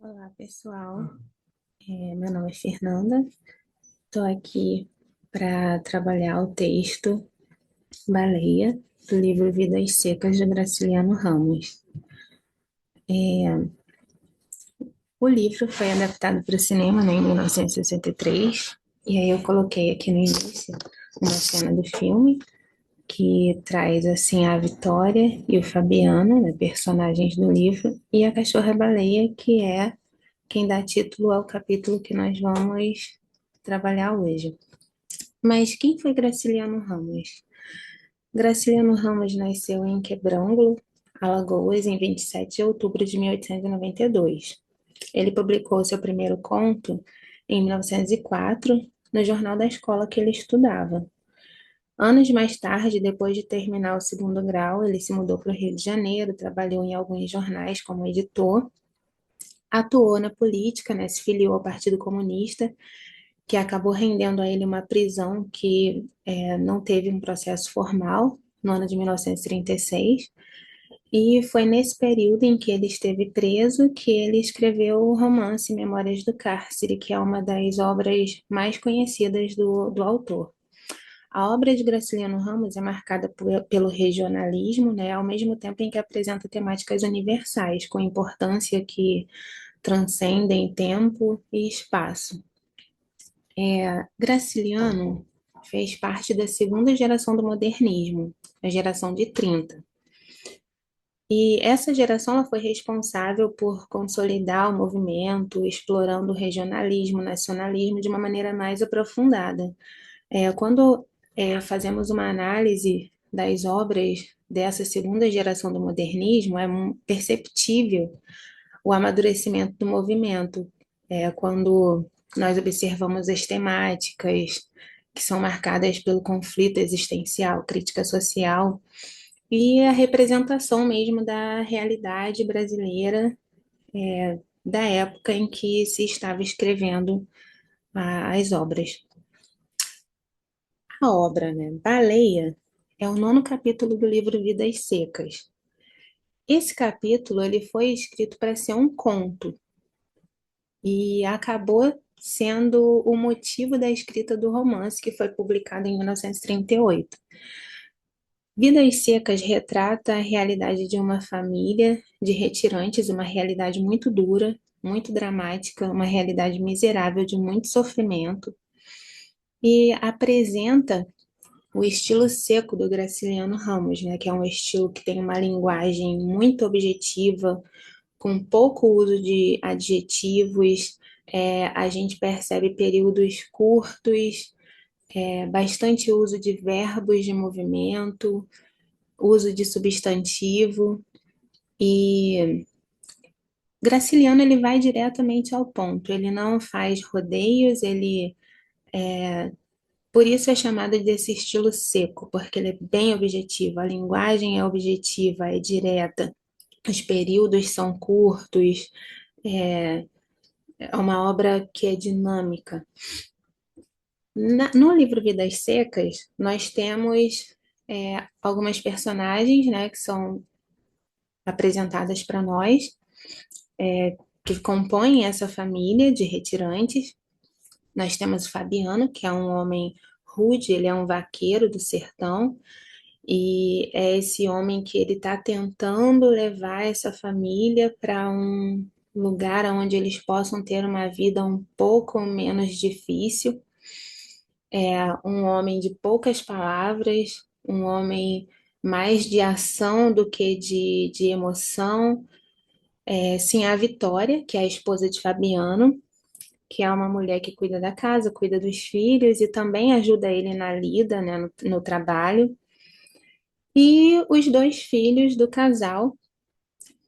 Olá, pessoal. Meu nome é Fernanda. Estou aqui para trabalhar o texto Baleia, do livro Vidas Secas, de Graciliano Ramos. O livro foi adaptado para o cinema, né, em 1963, e aí eu coloquei aqui no início uma cena do filme que traz assim a Vitória e o Fabiano, né, personagens do livro, e a cachorra-baleia, que é quem dá título ao capítulo que nós vamos trabalhar hoje. Mas quem foi Graciliano Ramos? Graciliano Ramos nasceu em Quebrango, Alagoas, em 27 de outubro de 1892. Ele publicou seu primeiro conto em 1904, no jornal da escola que ele estudava. Anos mais tarde, depois de terminar o segundo grau, ele se mudou para o Rio de Janeiro, trabalhou em alguns jornais como editor, atuou na política, né, se filiou ao Partido Comunista, que acabou rendendo a ele uma prisão que não teve um processo formal, no ano de 1936, e foi nesse período em que ele esteve preso que ele escreveu o romance Memórias do Cárcere, que é uma das obras mais conhecidas do autor. A obra de Graciliano Ramos é marcada pelo regionalismo, né, ao mesmo tempo em que apresenta temáticas universais, com importância que transcendem tempo e espaço. Graciliano fez parte da segunda geração do modernismo, a geração de 30. E essa geração ela foi responsável por consolidar o movimento, explorando o regionalismo, o nacionalismo de uma maneira mais aprofundada. Quando fazemos uma análise das obras dessa segunda geração do modernismo, é perceptível o amadurecimento do movimento. Quando nós observamos as temáticas que são marcadas pelo conflito existencial, crítica social e a representação mesmo da realidade brasileira da época em que se estava escrevendo as obras. A obra, né, Baleia, é o nono capítulo do livro Vidas Secas. Esse capítulo ele foi escrito para ser um conto, e acabou sendo o motivo da escrita do romance, que foi publicado em 1938. Vidas Secas retrata a realidade de uma família de retirantes, uma realidade muito dura, muito dramática, uma realidade miserável de muito sofrimento, e apresenta o estilo seco do Graciliano Ramos, né, que é um estilo que tem uma linguagem muito objetiva, com pouco uso de adjetivos, a gente percebe períodos curtos, bastante uso de verbos de movimento, uso de substantivo, e Graciliano ele vai diretamente ao ponto, ele não faz rodeios, por isso é chamado desse estilo seco, porque ele é bem objetivo, a linguagem é objetiva, é direta, os períodos são curtos, é, é uma obra que é dinâmica. No livro Vidas Secas, nós temos algumas personagens, né, que são apresentadas para nós, que compõem essa família de retirantes. Nós temos o Fabiano, que é um homem rude, ele é um vaqueiro do sertão, e é esse homem que ele está tentando levar essa família para um lugar onde eles possam ter uma vida um pouco menos difícil. É um homem de poucas palavras, um homem mais de ação do que de emoção. Sim, a Vitória, que é a esposa de Fabiano, que é uma mulher que cuida da casa, cuida dos filhos e também ajuda ele na lida, né, no trabalho. E os dois filhos do casal,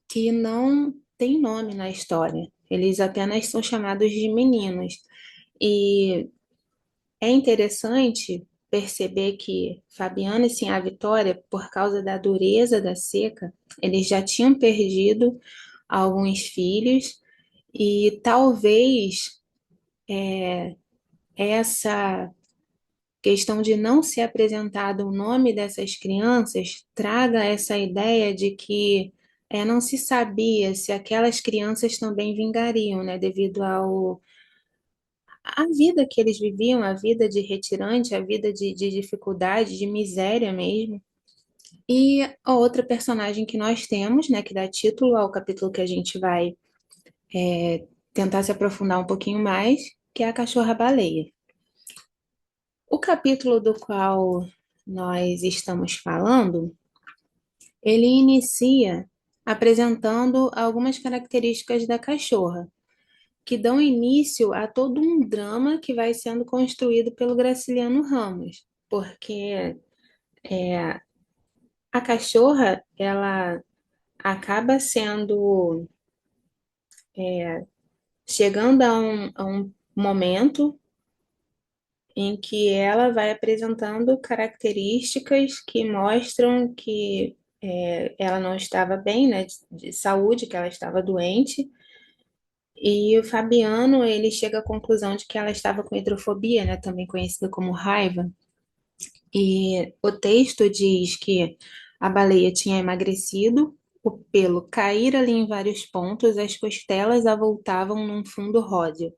que não têm nome na história, eles apenas são chamados de meninos. E é interessante perceber que Fabiana e sim a Vitória, por causa da dureza da seca, eles já tinham perdido alguns filhos e talvez essa questão de não ser apresentado o nome dessas crianças traga essa ideia de que não se sabia se aquelas crianças também vingariam, né, devido à vida que eles viviam, a vida de retirante, a vida de dificuldade, de miséria mesmo. E a outra personagem que nós temos, né, que dá título ao capítulo que a gente vai tentar se aprofundar um pouquinho mais, que é a cachorra-baleia. O capítulo do qual nós estamos falando, ele inicia apresentando algumas características da cachorra, que dão início a todo um drama que vai sendo construído pelo Graciliano Ramos, porque a cachorra, ela acaba sendo, chegando a um momento em que ela vai apresentando características que mostram que ela não estava bem, né, de saúde, que ela estava doente. E o Fabiano, ele chega à conclusão de que ela estava com hidrofobia, né, também conhecida como raiva. E o texto diz que a baleia tinha emagrecido, o pelo caíra ali em vários pontos, as costelas avultavam num fundo róseo,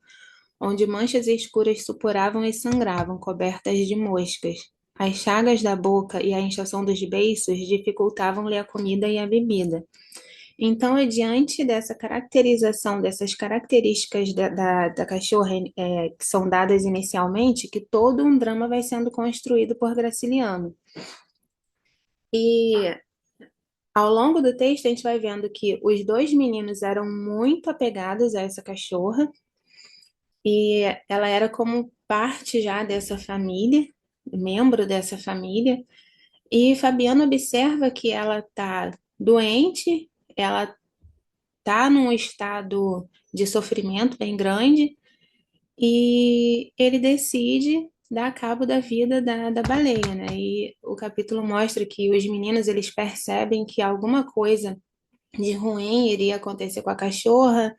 onde manchas escuras supuravam e sangravam, cobertas de moscas. As chagas da boca e a inchação dos beiços dificultavam-lhe a comida e a bebida. Então, é diante dessa caracterização, dessas características da cachorra que são dadas inicialmente, que todo um drama vai sendo construído por Graciliano. E ao longo do texto, a gente vai vendo que os dois meninos eram muito apegados a essa cachorra, e ela era como parte já dessa família, membro dessa família, e Fabiano observa que ela está doente, ela está num estado de sofrimento bem grande, e ele decide dar cabo da vida da baleia, né? E o capítulo mostra que os meninos, eles percebem que alguma coisa de ruim iria acontecer com a cachorra.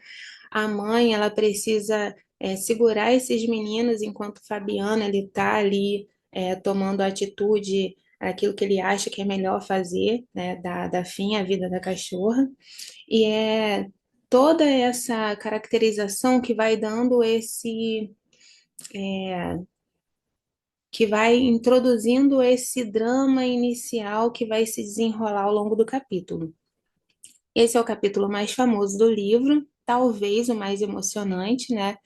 A mãe, ela precisa segurar esses meninos enquanto o Fabiano, ele está ali tomando atitude, aquilo que ele acha que é melhor fazer, né? Dar fim à vida da cachorra. E é toda essa caracterização que vai dando que vai introduzindo esse drama inicial que vai se desenrolar ao longo do capítulo. Esse é o capítulo mais famoso do livro, talvez o mais emocionante, né?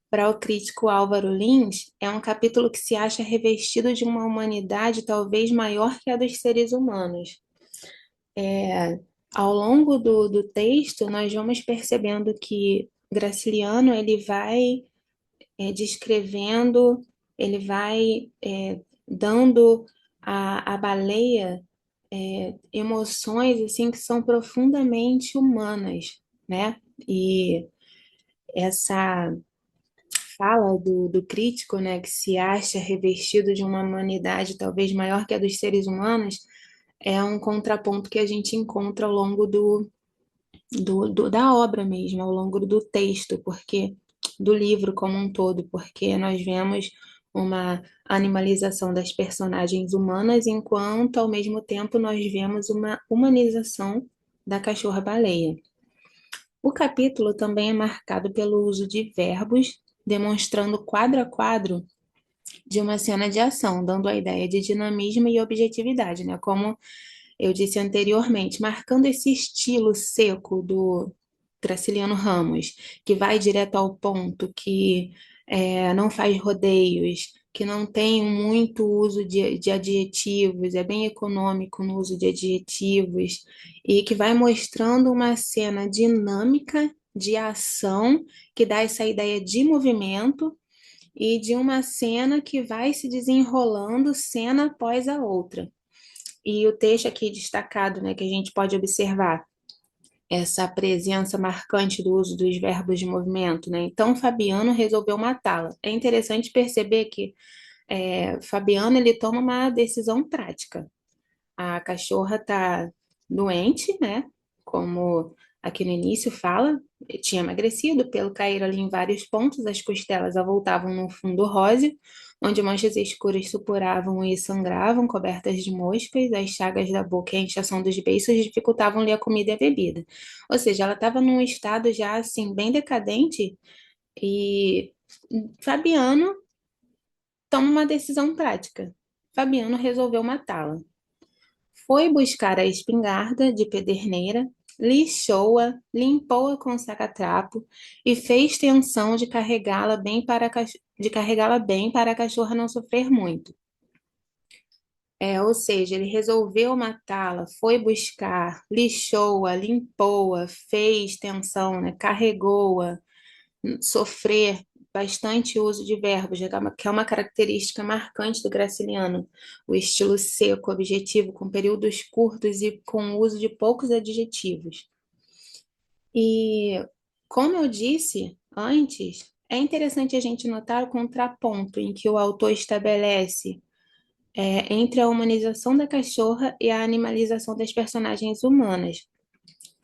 Para o crítico Álvaro Lins, é um capítulo que se acha revestido de uma humanidade talvez maior que a dos seres humanos. Ao longo do texto, nós vamos percebendo que Graciliano ele vai descrevendo, ele vai dando à baleia emoções assim que são profundamente humanas, né? E essa fala do crítico, né, que se acha revestido de uma humanidade talvez maior que a dos seres humanos, é um contraponto que a gente encontra ao longo da obra mesmo, ao longo do texto, porque do livro como um todo, porque nós vemos uma animalização das personagens humanas, enquanto ao mesmo tempo nós vemos uma humanização da cachorra-baleia. O capítulo também é marcado pelo uso de verbos, demonstrando quadro a quadro de uma cena de ação, dando a ideia de dinamismo e objetividade, né? Como eu disse anteriormente, marcando esse estilo seco do Graciliano Ramos, que vai direto ao ponto, que não faz rodeios, que não tem muito uso de adjetivos, é bem econômico no uso de adjetivos, e que vai mostrando uma cena dinâmica de ação, que dá essa ideia de movimento e de uma cena que vai se desenrolando cena após a outra. E o texto aqui destacado, né, que a gente pode observar, essa presença marcante do uso dos verbos de movimento, né? Então, Fabiano resolveu matá-la. É interessante perceber que Fabiano ele toma uma decisão prática. A cachorra está doente, né? Como aqui no início fala, tinha emagrecido, o pelo caíra ali em vários pontos, as costelas avultavam no fundo róseo, onde manchas escuras supuravam e sangravam, cobertas de moscas, as chagas da boca e a inchação dos beiços dificultavam-lhe a comida e a bebida. Ou seja, ela estava num estado já, assim, bem decadente, e Fabiano toma uma decisão prática. Fabiano resolveu matá-la. Foi buscar a espingarda de pederneira, lixou-a, limpou-a com saca-trapo e fez tenção de carregá-la bem para a cachorra não sofrer muito. Ou seja, ele resolveu matá-la, foi buscar, lixou-a, limpou-a, fez tensão, né, carregou-a, sofrer bastante uso de verbos, que é uma característica marcante do graciliano, o estilo seco, objetivo, com períodos curtos e com o uso de poucos adjetivos. E, como eu disse antes, é interessante a gente notar o contraponto em que o autor estabelece entre a humanização da cachorra e a animalização das personagens humanas.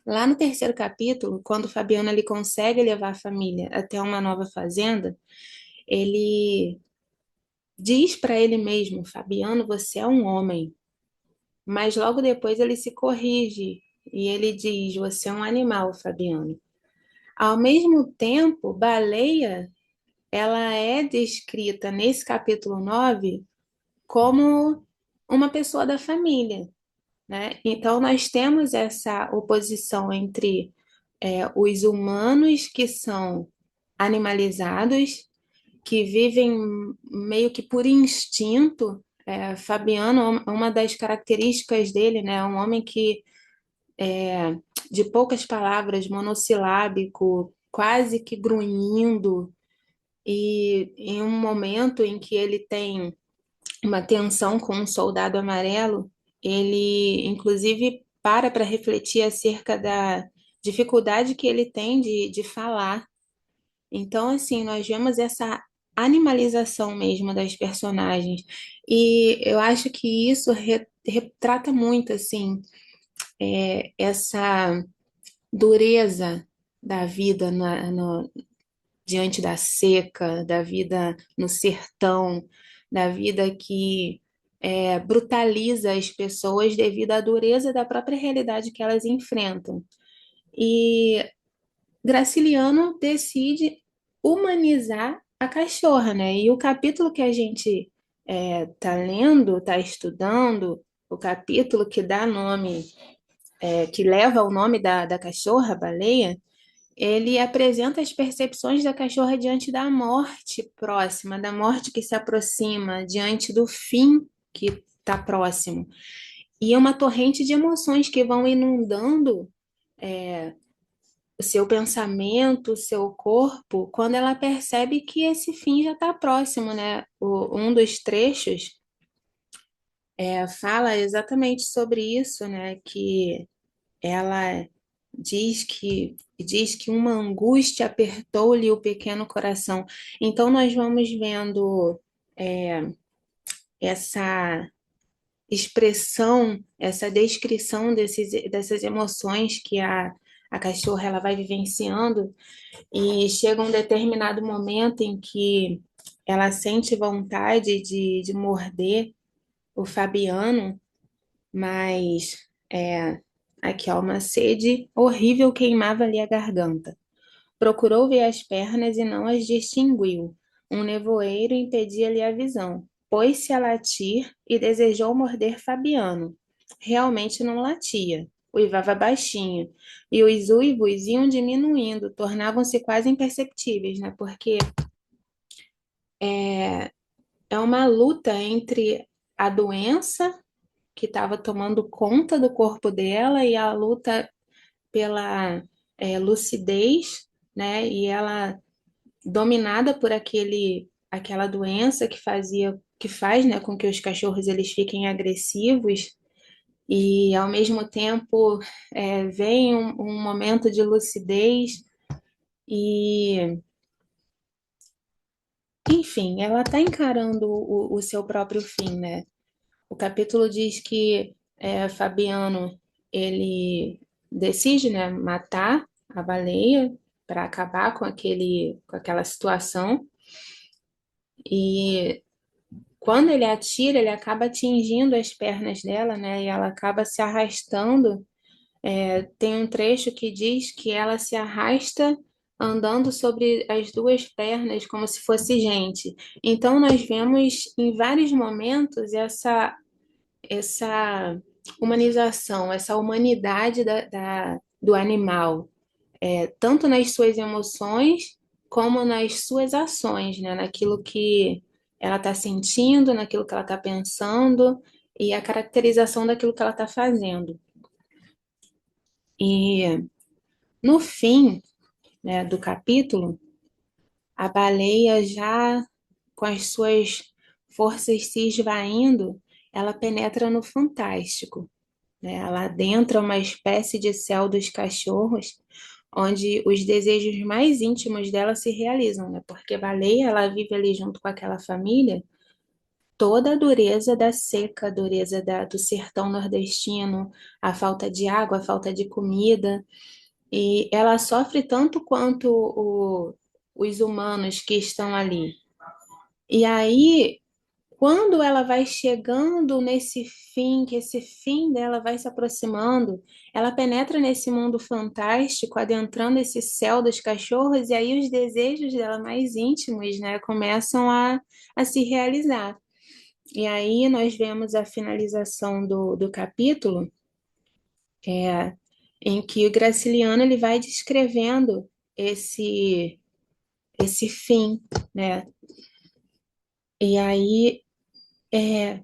Lá no terceiro capítulo, quando o Fabiano ele consegue levar a família até uma nova fazenda, ele diz para ele mesmo, Fabiano, você é um homem. Mas logo depois ele se corrige e ele diz, você é um animal, Fabiano. Ao mesmo tempo, Baleia, ela é descrita nesse capítulo 9 como uma pessoa da família, né? Então nós temos essa oposição entre os humanos que são animalizados, que vivem meio que por instinto. Fabiano, uma das características dele, né, é um homem que de poucas palavras, monossilábico, quase que grunhindo, e em um momento em que ele tem uma tensão com um soldado amarelo, ele inclusive para refletir acerca da dificuldade que ele tem de falar. Então, assim, nós vemos essa animalização mesmo das personagens. E eu acho que isso retrata muito, assim, essa dureza da vida diante da seca, da vida no sertão, da vida que brutaliza as pessoas devido à dureza da própria realidade que elas enfrentam. E Graciliano decide humanizar a cachorra, né? E o capítulo que a gente tá lendo, tá estudando, o capítulo que dá nome, que leva o nome da cachorra, baleia, ele apresenta as percepções da cachorra diante da morte próxima, da morte que se aproxima, diante do fim que está próximo. E é uma torrente de emoções que vão inundando o seu pensamento, o seu corpo, quando ela percebe que esse fim já está próximo, né? Um dos trechos fala exatamente sobre isso, né? Que ela diz que uma angústia apertou-lhe o pequeno coração. Então nós vamos vendo essa expressão, essa descrição dessas emoções que a cachorra ela vai vivenciando e chega um determinado momento em que ela sente vontade de morder o Fabiano, mas aqui, ó, uma sede horrível queimava ali a garganta. Procurou ver as pernas e não as distinguiu. Um nevoeiro impedia-lhe a visão. Pôs-se a latir e desejou morder Fabiano. Realmente não latia. Uivava baixinho. E os uivos iam diminuindo, tornavam-se quase imperceptíveis, né? Porque é uma luta entre a doença que estava tomando conta do corpo dela e a luta pela lucidez, né? E ela dominada por aquela doença que faz, né, com que os cachorros eles fiquem agressivos e ao mesmo tempo vem um momento de lucidez e enfim, ela está encarando o seu próprio fim, né? O capítulo diz que Fabiano ele decide, né, matar a baleia para acabar com aquela situação. E quando ele atira, ele acaba atingindo as pernas dela, né? E ela acaba se arrastando. Tem um trecho que diz que ela se arrasta andando sobre as duas pernas como se fosse gente. Então nós vemos em vários momentos essa humanização, essa humanidade do animal, tanto nas suas emoções como nas suas ações, né? Naquilo que ela está sentindo, naquilo que ela está pensando e a caracterização daquilo que ela está fazendo. E no fim, né, do capítulo, a baleia já com as suas forças se esvaindo, ela penetra no fantástico, né? Ela adentra uma espécie de céu dos cachorros, onde os desejos mais íntimos dela se realizam, né? Porque a baleia, ela vive ali junto com aquela família, toda a dureza da seca, a dureza do sertão nordestino, a falta de água, a falta de comida, e ela sofre tanto quanto os humanos que estão ali. E aí, quando ela vai chegando nesse fim, que esse fim dela vai se aproximando, ela penetra nesse mundo fantástico, adentrando esse céu dos cachorros, e aí os desejos dela mais íntimos, né, começam a se realizar. E aí nós vemos a finalização do capítulo, é, em que o Graciliano ele vai descrevendo esse, esse fim, né? E aí é,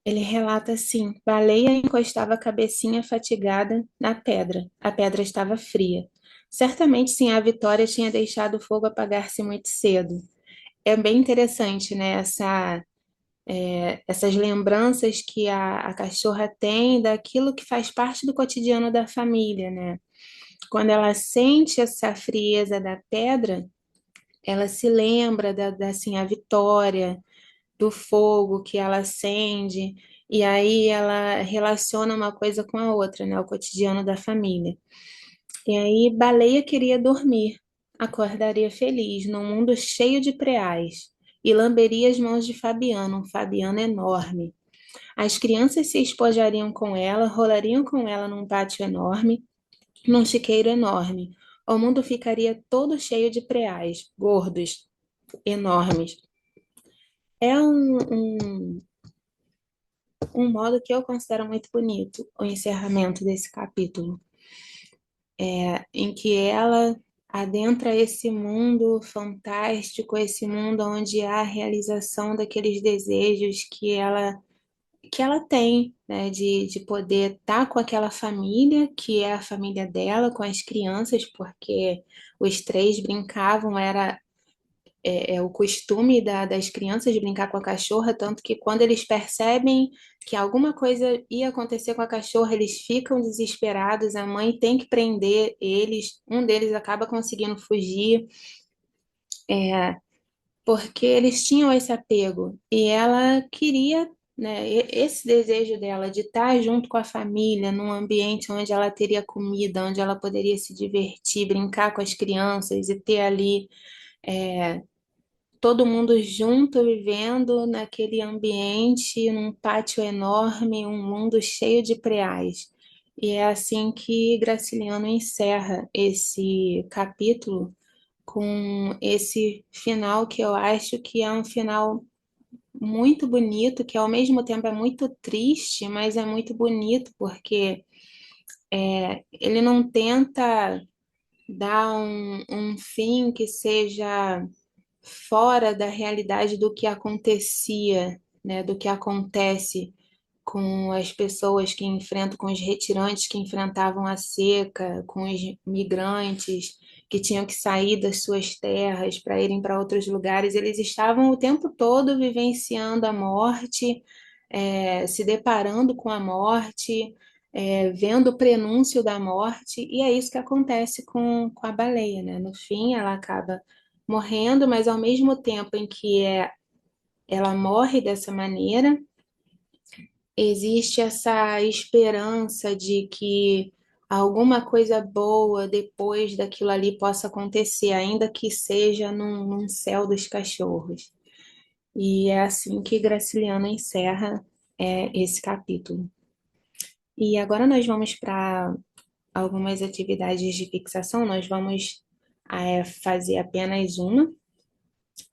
ele relata assim: Baleia encostava a cabecinha fatigada na pedra. A pedra estava fria. Certamente, sim, a Vitória tinha deixado o fogo apagar-se muito cedo. É bem interessante, né? Essas lembranças que a cachorra tem daquilo que faz parte do cotidiano da família, né? Quando ela sente essa frieza da pedra, ela se lembra assim, a Vitória, do fogo que ela acende, e aí ela relaciona uma coisa com a outra, né? O cotidiano da família. E aí, Baleia queria dormir, acordaria feliz num mundo cheio de preais, e lamberia as mãos de Fabiano, um Fabiano enorme. As crianças se espojariam com ela, rolariam com ela num pátio enorme, num chiqueiro enorme. O mundo ficaria todo cheio de preais, gordos, enormes. É um modo que eu considero muito bonito, o encerramento desse capítulo, em que ela adentra esse mundo fantástico, esse mundo onde há a realização daqueles desejos que ela tem, né, de poder estar com aquela família, que é a família dela, com as crianças, porque os três brincavam, era o costume das crianças de brincar com a cachorra, tanto que quando eles percebem que alguma coisa ia acontecer com a cachorra, eles ficam desesperados, a mãe tem que prender eles, um deles acaba conseguindo fugir, porque eles tinham esse apego e ela queria, né, esse desejo dela de estar junto com a família, num ambiente onde ela teria comida, onde ela poderia se divertir, brincar com as crianças e ter ali todo mundo junto vivendo naquele ambiente, num pátio enorme, um mundo cheio de preais. E é assim que Graciliano encerra esse capítulo com esse final que eu acho que é um final muito bonito, que ao mesmo tempo é muito triste, mas é muito bonito porque ele não tenta dar um fim que seja fora da realidade do que acontecia, né, do que acontece com as pessoas que enfrentam, com os retirantes que enfrentavam a seca, com os migrantes que tinham que sair das suas terras para irem para outros lugares. Eles estavam o tempo todo vivenciando a morte, se deparando com a morte, vendo o prenúncio da morte, e é isso que acontece com a baleia, né? No fim, ela acaba morrendo, mas ao mesmo tempo em que ela morre dessa maneira, existe essa esperança de que alguma coisa boa depois daquilo ali possa acontecer, ainda que seja num céu dos cachorros. E é assim que Graciliano encerra esse capítulo. E agora nós vamos para algumas atividades de fixação, nós vamos fazer apenas uma,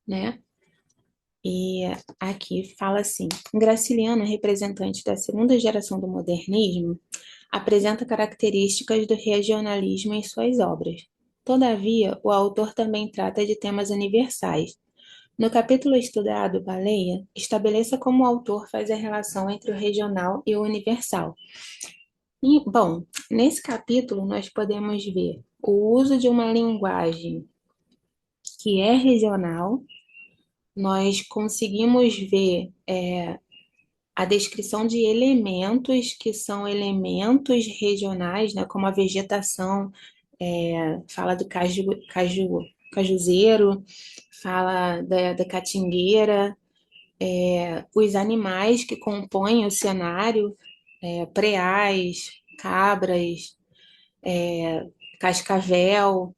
né? E aqui fala assim: Graciliano, representante da segunda geração do modernismo, apresenta características do regionalismo em suas obras. Todavia, o autor também trata de temas universais. No capítulo estudado, Baleia, estabeleça como o autor faz a relação entre o regional e o universal. E, bom, nesse capítulo nós podemos ver o uso de uma linguagem que é regional, nós conseguimos ver a descrição de elementos que são elementos regionais, né, como a vegetação, fala do cajuzeiro, fala da catingueira, os animais que compõem o cenário, preais, cabras, cascavel.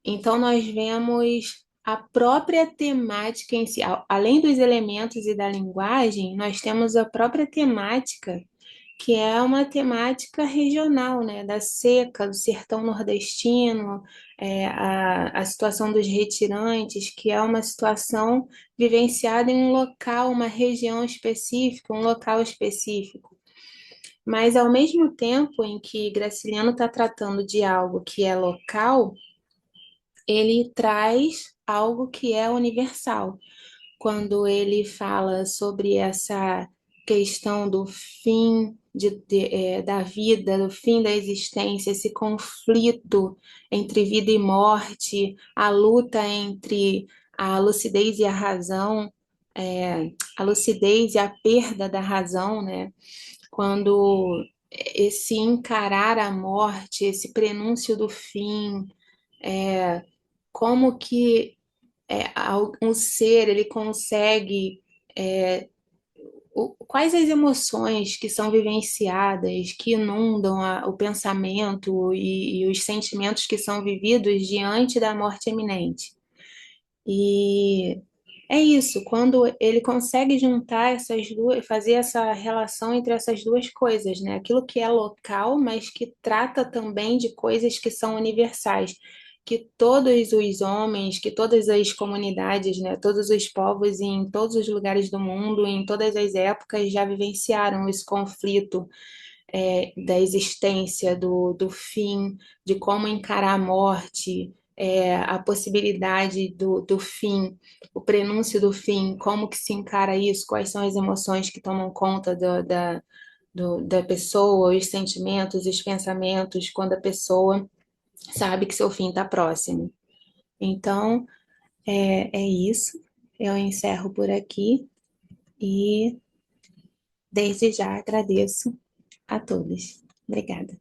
Então, nós vemos a própria temática em si, além dos elementos e da linguagem, nós temos a própria temática, que é uma temática regional, né? Da seca, do sertão nordestino, a situação dos retirantes, que é uma situação vivenciada em um local, uma região específica, um local específico. Mas, ao mesmo tempo em que Graciliano está tratando de algo que é local, ele traz algo que é universal. Quando ele fala sobre essa questão do fim da vida, do fim da existência, esse conflito entre vida e morte, a luta entre a lucidez e a razão, a lucidez e a perda da razão, né? Quando esse encarar a morte, esse prenúncio do fim, como que um ser ele consegue quais as emoções que são vivenciadas, que inundam o pensamento e os sentimentos que são vividos diante da morte iminente. E é isso, quando ele consegue juntar essas duas, fazer essa relação entre essas duas coisas, né? Aquilo que é local, mas que trata também de coisas que são universais, que todos os homens, que todas as comunidades, né? Todos os povos em todos os lugares do mundo, em todas as épocas, já vivenciaram esse conflito da existência, do fim, de como encarar a morte, a possibilidade do fim, o prenúncio do fim, como que se encara isso, quais são as emoções que tomam conta da pessoa, os sentimentos, os pensamentos, quando a pessoa sabe que seu fim está próximo. Então, é isso. Eu encerro por aqui e desde já agradeço a todos. Obrigada.